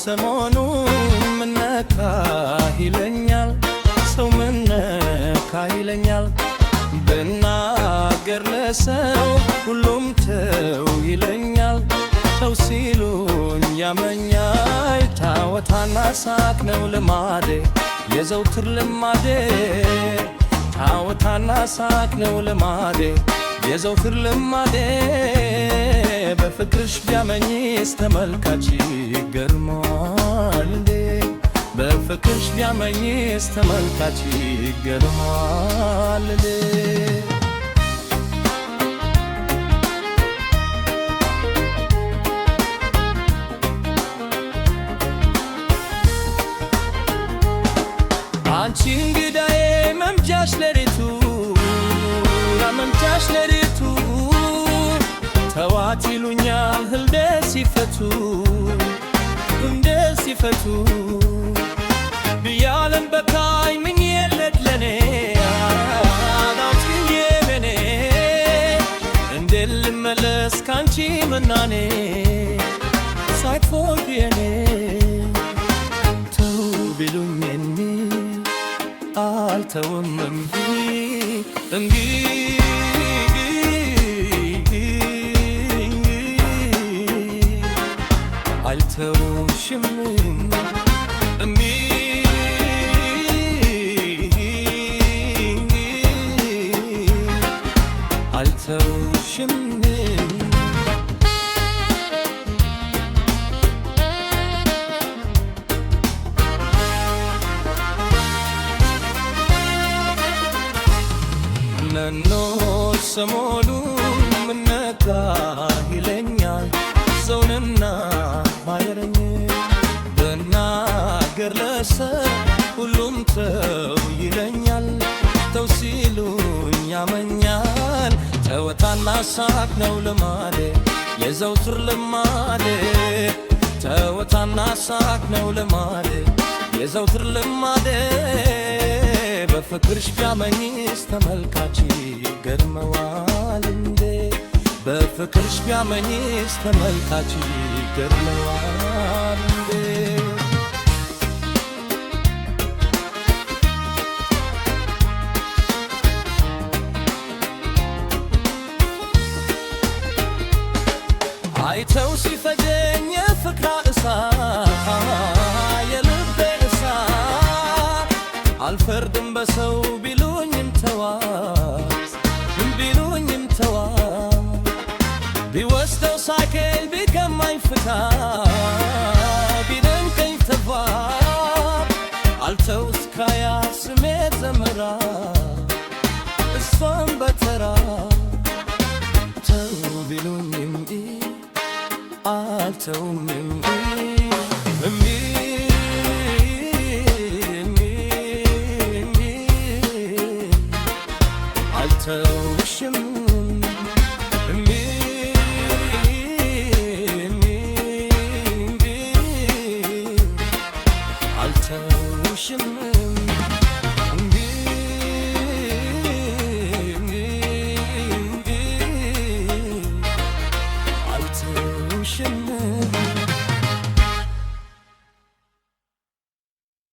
ሰሞኑ ምነካ ይለኛል ሰው ምነካ ይለኛል ብናገር ለሰው ሁሉም ተው ይለኛል ተው ሲሉኝ ያመኛል ታወታና ሳቅ ነው ልማዴ የዘውትር ልማዴ ታወታና ሳቅ ነው ልማዴ የዘውትር ልማዴ በፍቅርሽ ቢያመኝስ ተመልካች ይገርማል እንዴ በፍቅርሽ ቢያመኝስ ተመልካች ይገርማል እንዴ አንቺ እንግዳዬ መምጫሽ ለሬቱ መምጫሽ ለሬቱ ተዋት ይሉኛል ህልደ ሲፈቱ እንደ ሲፈቱ ብያለም በካይ ምን የለት ለኔ አዳውትዬ በኔ እንደልመለስ ካንቺ ምናኔ ሳይፎድ የኔ ተው ቢሉኝ አልተውም እንጂ አልተውሽም አልተውሽም ነኖ ሰሞኑ ምነካ ይለኛል ሰውንና ማየረኝ ብናገር ለሰው ሁሉም ተው ይለኛል ተው ሲሉኝ ያመኛል ተወታና ሳቅ ነው ልማዴ የዘውትር ልማዴ ተወታና ሳቅ ነው ልማዴ የዘውትር ልማዴ በፍቅርሽ ቢያመኝስ ተመልካች ይገርመዋል እንዴ በፍቅርሽ ቢያመኝስ ተመልካች ይገርመዋል እንዴ አይተው ሲፈጀኝ የፍቅራ እሳት የልቤ እሳት አልፈርድም በሰው ቢሉኝም ተዋት ቢሉኝም ተዋት ቢወስደው ሳይኬል ቢቀማኝ ፍታ ቢደንቀኝ ተፋት አልተው እስካያ ስሜት ዘመራ እሷም በተራ ተው ቢሉኝም አልተውም አልተውሽም አልተውሽም አልተውሽም